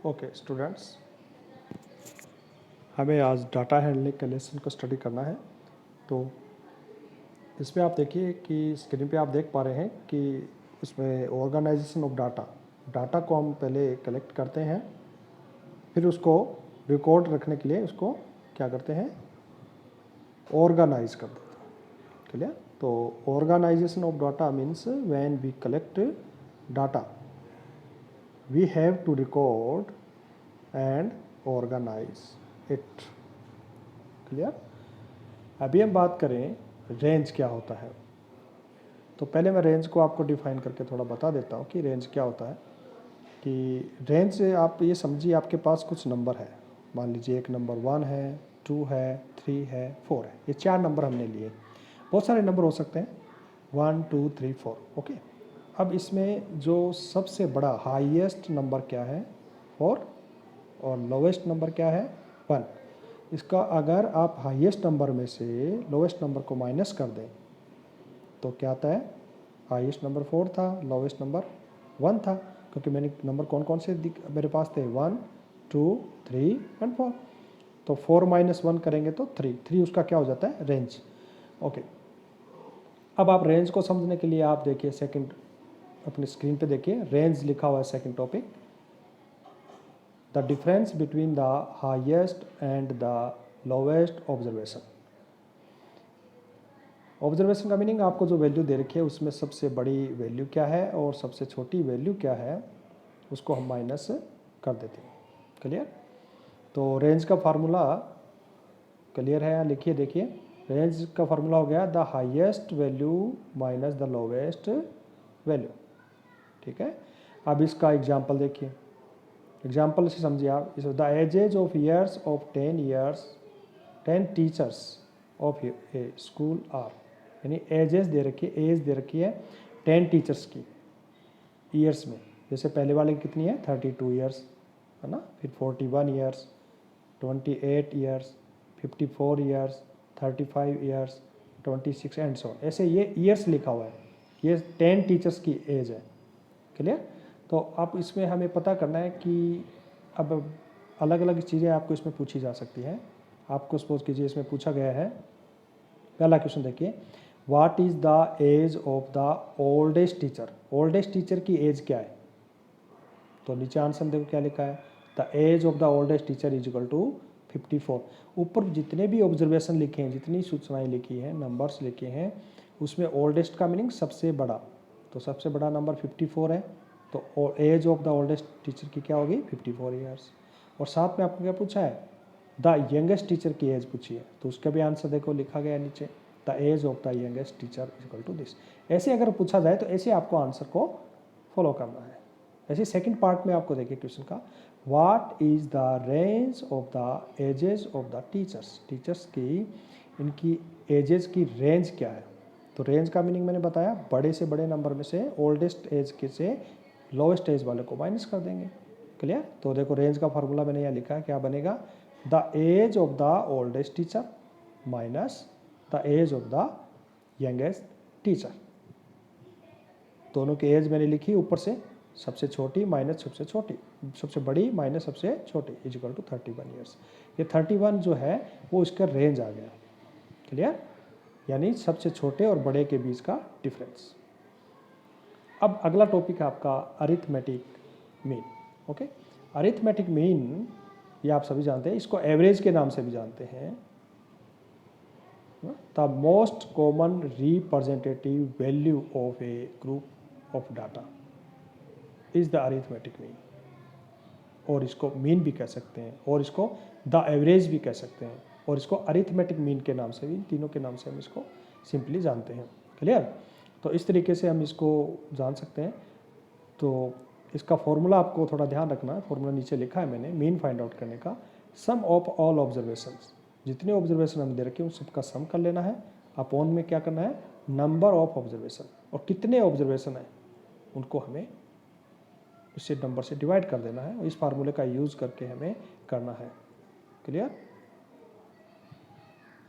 Okay students, हमें आज data handling के लेसन को स्टडी करना है। तो इसमें आप देखिए कि स्क्रीन पे आप देख पा रहे हैं कि इसमें ऑर्गेनाइजेशन ऑफ डाटा को हम पहले कलेक्ट करते हैं, फिर उसको रिकॉर्ड रखने के लिए उसको क्या करते हैं, ऑर्गेनाइज कर देते हैं। क्लियर? तो organisation of data means when we collect data we have to record and organise it. Clear? अभी हम बात करें रेंज क्या होता है। तो पहले मैं रेंज को आपको डिफाइन करके थोड़ा बता देता हूँ कि रेंज क्या होता है। कि रेंज से आप ये समझिए आपके पास कुछ नंबर है, मान लीजिए एक नंबर 1 है, 2 है, 3 है, 4 है, ये 4 नंबर हमने लिए। बहुत सारे नंबर हो सकते हैं, 1 2 3 4। ओके, अब इसमें जो सबसे बड़ा हाईएस्ट नंबर क्या है, 4, और लोवेस्ट नंबर क्या है, 1। इसका अगर आप हाईएस्ट नंबर में से लोवेस्ट नंबर को माइनस कर दें तो क्या आता है, हाईएस्ट नंबर 4 था, लोवेस्ट नंबर 1 था, क्योंकि मैंने नंबर कौन कौन से मेरे पास थे, 1 2 3 एंड 4। तो 4 माइनस 1 करेंगे तो 3 उसका क्या हो जाता है, रेंज। ओके, अब आप रेंज को समझने के लिए आप देखिए सेकंड अपनी स्क्रीन पे देखिए, रेंज लिखा हुआ है second topic, the difference between the highest and the lowest observation. Observation का मीनिंग आपको जो वैल्यू दे रखी है उसमें सबसे बड़ी वैल्यू क्या है और सबसे छोटी वैल्यू क्या है, उसको हम माइनस कर देते हैं। क्लियर? तो रेंज का फार्मूला क्लियर है, लिखिए देखिए, रेंज का फार्मूला हो गया the highest value minus the lowest value. ठीक है, अब इसका एग्जाम्पल देखिए, एग्जाम्पल से समझिए आप। इस the ages of years of 10 years 10 teachers of a school are, यानी एजेस दे रखी है, एज दे रखी है 10 टीचर्स की ईयर्स में। जैसे पहले वाले की कितनी है, 32 ईयर्स है ना, फिर 41 years, 28 years, 54 years, 35 years, 26 and so. ऐसे ये ईयर्स लिखा हुआ है, ये 10 टीचर्स की एज है। क्लियर? तो अब इसमें हमें पता करना है कि अब अलग अलग चीज़ें आपको इसमें पूछी जा सकती हैं। आपको सपोज कीजिए इसमें पूछा गया है, पहला क्वेश्चन देखिए, what is the age of the oldest teacher. Oldest teacher की एज क्या है, तो नीचे आंसर देखो क्या लिखा है, the age of the oldest teacher is equal to 54। ऊपर जितने भी ऑब्जर्वेशन लिखे हैं, जितनी सूचनाएं लिखी हैं, नंबर्स लिखे हैं, उसमें ओल्डेस्ट का मीनिंग सबसे बड़ा, तो सबसे बड़ा नंबर 54 है। तो age of the oldest teacher की क्या होगी, 54 ईयर्स। और साथ में आपको क्या पूछा है, द यंगेस्ट टीचर की एज पूछी है, तो उसका भी आंसर देखो लिखा गया है नीचे, the age of the youngest teacher is equal to this. ऐसे अगर पूछा जाए तो ऐसे आपको आंसर को फॉलो करना है। ऐसे सेकंड पार्ट में आपको देखिए क्वेश्चन का, what is the range of the ages of the teachers. Teachers की इनकी एजेस की रेंज क्या है। तो रेंज का मीनिंग मैंने बताया, बड़े से बड़े नंबर में से ओल्डेस्ट एज के से लोवेस्ट एज वाले को माइनस कर देंगे। क्लियर? तो देखो रेंज का फार्मूला मैंने यहाँ लिखा है, क्या बनेगा, the age of the oldest teacher minus the age of the youngest teacher. दोनों की एज मैंने लिखी ऊपर से, सबसे छोटी माइनस सबसे छोटी, सबसे बड़ी माइनस सबसे छोटी इज इक्वल टू 31 ईयर्स। ये 31 जो है वो इसका रेंज आ गया। क्लियर? यानी सबसे छोटे और बड़े के बीच का डिफरेंस। अब अगला टॉपिक है आपका arithmetic mean. Okay, arithmetic mean ये आप सभी जानते हैं, इसको एवरेज के नाम से भी जानते हैं। The most common representative value of A group of data is the arithmetic mean, और इसको मीन भी कह सकते हैं, और इसको द एवरेज भी कह सकते हैं, और इसको अरिथमेटिक मीन के नाम से भी, तीनों के नाम से हम इसको सिंपली जानते हैं। क्लियर? तो इस तरीके से हम इसको जान सकते हैं। तो इसका फॉर्मूला आपको थोड़ा ध्यान रखना है, फॉर्मूला नीचे लिखा है मैंने, मीन फाइंड आउट करने का, सम ऑफ ऑल ऑब्जर्वेशंस, जितने ऑब्जर्वेशन हम दे रखे हैं उन सबका सम कर लेना है, अपॉन में क्या करना है, नंबर ऑफ ऑब्जर्वेशन, और कितने ऑब्जर्वेशन है उनको हमें इससे नंबर से डिवाइड कर देना है, और इस फार्मूले का यूज़ करके हमें करना है। क्लियर?